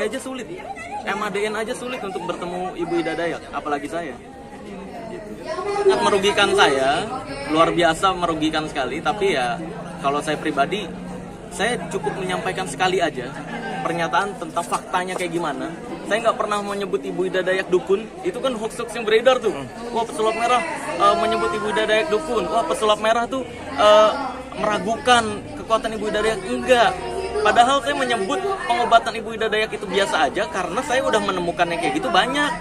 aja sulit, MADN aja sulit untuk bertemu Ibu Ida Dayak, apalagi saya. Sangat merugikan saya, luar biasa merugikan sekali. Tapi ya kalau saya pribadi, saya cukup menyampaikan sekali aja pernyataan tentang faktanya kayak gimana. Saya nggak pernah menyebut Ibu Ida Dayak dukun. Itu kan hoax-hoax yang beredar tuh. Wah, pesulap merah menyebut Ibu Ida Dayak dukun. Wah, pesulap merah tuh meragukan kekuatan Ibu Ida Dayak. Enggak. Padahal saya menyebut pengobatan Ibu Ida Dayak itu biasa aja karena saya udah menemukan yang kayak gitu banyak.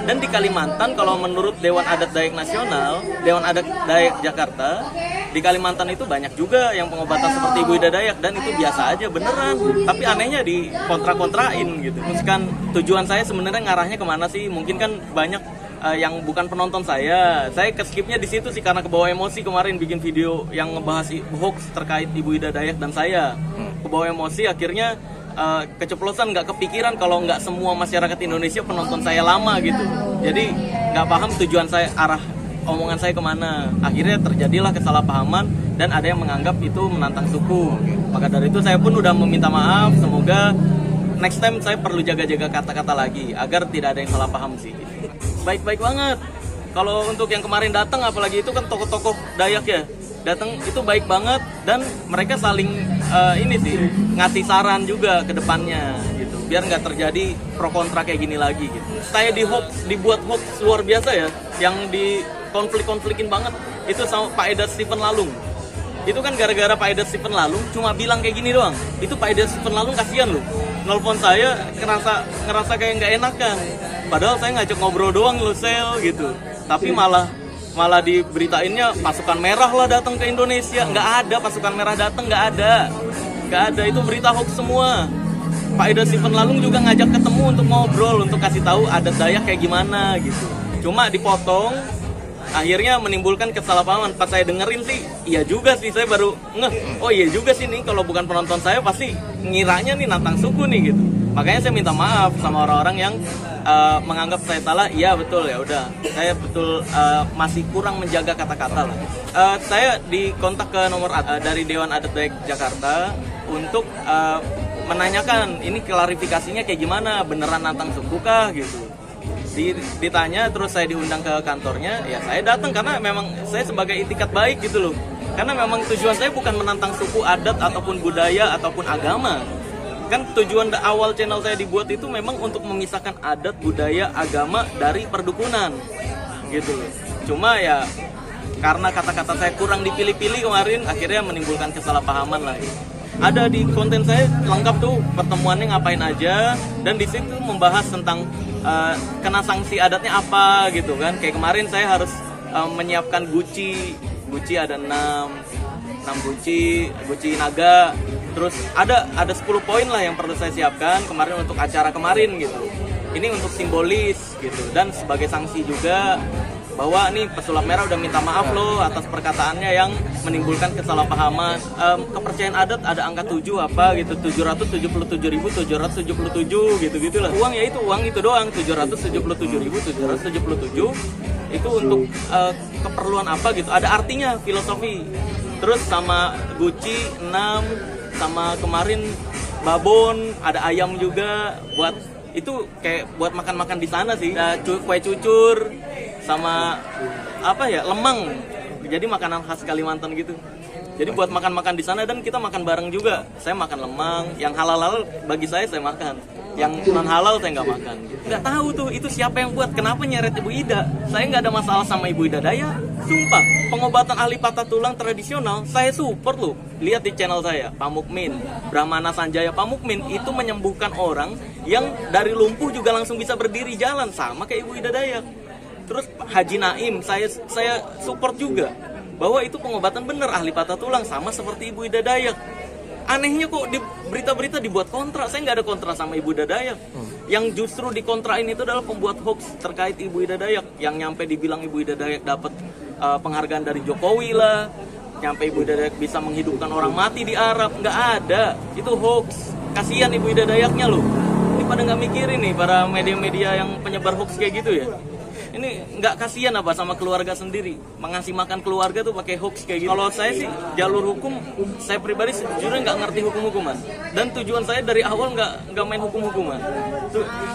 Dan di Kalimantan, kalau menurut Dewan Adat Dayak Nasional, Dewan Adat Dayak Jakarta, di Kalimantan itu banyak juga yang pengobatan seperti Ibu Ida Dayak, dan itu biasa aja beneran. Tapi anehnya di kontra-kontrain gitu. Terus kan tujuan saya sebenarnya ngarahnya kemana sih? Mungkin kan banyak yang bukan penonton saya ke skipnya di situ sih karena kebawa emosi kemarin bikin video yang ngebahas hoax terkait Ibu Ida Dayak dan saya. Kebawa emosi akhirnya keceplosan, nggak kepikiran kalau nggak semua masyarakat Indonesia penonton saya lama gitu. Jadi nggak paham tujuan saya, arah omongan saya kemana. Akhirnya terjadilah kesalahpahaman dan ada yang menganggap itu menantang suku. Maka dari itu saya pun udah meminta maaf. Semoga next time saya perlu jaga-jaga kata-kata lagi agar tidak ada yang salah paham sih. Baik-baik banget. Kalau untuk yang kemarin datang, apalagi itu kan tokoh-tokoh Dayak ya, datang itu baik banget, dan mereka saling ini sih ngasih saran juga ke depannya gitu, biar nggak terjadi pro kontra kayak gini lagi gitu. Saya dibuat hoax luar biasa ya, yang di konflikin banget itu sama Pak Eda Stephen Lalung. Itu kan gara-gara Pak Eda Stephen Lalung cuma bilang kayak gini doang. Itu Pak Eda Stephen Lalung kasihan loh, nelfon saya ngerasa kayak nggak enakan. Padahal saya ngajak ngobrol doang loh, Sel gitu. Tapi malah diberitainnya pasukan merah lah datang ke Indonesia. Nggak ada pasukan merah datang, nggak ada. Itu berita hoax semua. Pak Eda Stephen Lalung juga ngajak ketemu untuk ngobrol, untuk kasih tahu adat Dayak kayak gimana gitu. Cuma dipotong, akhirnya menimbulkan kesalahpahaman. Pas saya dengerin sih, iya juga sih, saya baru ngeh, oh iya juga sih nih, kalau bukan penonton saya pasti ngiranya nih nantang suku nih gitu. Makanya saya minta maaf sama orang-orang yang menganggap saya salah. Iya betul, ya udah, saya betul masih kurang menjaga kata-kata lah. Saya dikontak ke nomor dari Dewan Adat Dayak Jakarta untuk menanyakan ini klarifikasinya kayak gimana, beneran nantang suku kah gitu. Ditanya, terus saya diundang ke kantornya, ya saya datang karena memang saya sebagai itikat baik gitu loh. Karena memang tujuan saya bukan menantang suku, adat, ataupun budaya, ataupun agama. Kan tujuan awal channel saya dibuat itu memang untuk memisahkan adat, budaya, agama dari perdukunan gitu loh. Cuma ya karena kata-kata saya kurang dipilih-pilih kemarin, akhirnya menimbulkan kesalahpahaman lah. Ada di konten saya lengkap tuh pertemuannya ngapain aja, dan di situ membahas tentang kena sanksi adatnya apa gitu kan. Kayak kemarin saya harus menyiapkan guci ada 6 guci naga. Terus ada 10 poin lah yang perlu saya siapkan kemarin untuk acara kemarin gitu. Ini untuk simbolis gitu, dan sebagai sanksi juga bahwa nih pesulap merah udah minta maaf loh atas perkataannya yang menimbulkan kesalahpahaman. Kepercayaan adat ada angka 7 apa gitu, 777.777 gitu lah. Uang ya itu uang itu doang, 777.777 itu untuk keperluan apa gitu, ada artinya, filosofi. Terus sama guci 6, sama kemarin babon, ada ayam juga, buat itu kayak buat makan-makan di sana sih. Kue cucur sama apa ya, lemang. Jadi makanan khas Kalimantan gitu. Jadi buat makan-makan di sana, dan kita makan bareng juga. Saya makan lemang, yang halal bagi saya makan. Yang non halal saya nggak makan. Nggak tahu tuh itu siapa yang buat, kenapa nyeret Ibu Ida. Saya nggak ada masalah sama Ibu Ida Dayak. Sumpah, pengobatan ahli patah tulang tradisional saya support loh. Lihat di channel saya, Pak Mukmin, Brahmana Sanjaya Pak Mukmin itu menyembuhkan orang yang dari lumpuh juga langsung bisa berdiri jalan, sama kayak Ibu Ida Dayak. Terus Haji Naim, saya support juga bahwa itu pengobatan bener ahli patah tulang, sama seperti Ibu Ida Dayak. Anehnya kok di berita-berita dibuat kontra. Saya nggak ada kontra sama Ibu Ida Dayak. Yang justru dikontrain itu adalah pembuat hoax terkait Ibu Ida Dayak, yang nyampe dibilang Ibu Ida Dayak dapat penghargaan dari Jokowi lah, nyampe Ibu Ida Dayak bisa menghidupkan orang mati di Arab. Nggak ada, itu hoax. Kasihan Ibu Ida Dayaknya loh. Ini pada nggak mikirin nih para media-media yang penyebar hoax kayak gitu ya. ini nggak kasihan apa sama keluarga sendiri, mengasih makan keluarga tuh pakai hoax kayak gitu. Kalau saya sih jalur hukum, saya pribadi sejujurnya nggak ngerti hukum-hukuman, dan tujuan saya dari awal nggak main hukum-hukuman.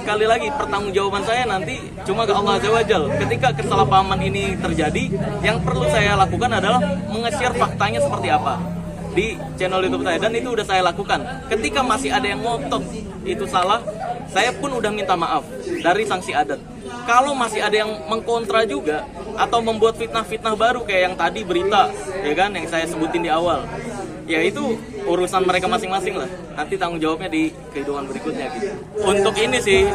Sekali lagi pertanggungjawaban saya nanti cuma ke Allah Azza wa Jalla. Ketika kesalahpahaman ini terjadi, yang perlu saya lakukan adalah nge-share faktanya seperti apa di channel YouTube saya, dan itu udah saya lakukan. Ketika masih ada yang ngotot itu salah, saya pun udah minta maaf dari sanksi adat. Kalau masih ada yang mengkontra juga atau membuat fitnah-fitnah baru kayak yang tadi berita, ya kan, yang saya sebutin di awal, ya itu urusan mereka masing-masing lah. Nanti tanggung jawabnya di kehidupan berikutnya gitu. Untuk ini sih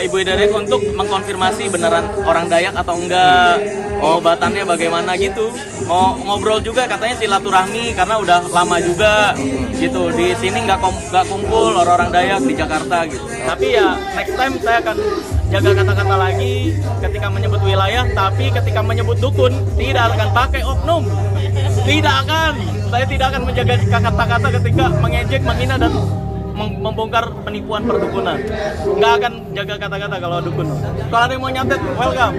Ibu Ida Dayak untuk mengkonfirmasi beneran orang Dayak atau enggak, pengobatannya bagaimana gitu. Mau ngobrol juga katanya silaturahmi karena udah lama juga gitu. Di sini nggak kumpul orang-orang Dayak di Jakarta gitu. Tapi ya next time saya akan jaga kata-kata lagi ketika menyebut wilayah, tapi ketika menyebut dukun tidak akan pakai oknum. Tidak akan. Saya tidak akan menjaga kata-kata ketika mengejek, menghina, dan membongkar penipuan perdukunan. Nggak akan jaga kata-kata kalau dukun. Kalau ada yang mau nyantet, welcome.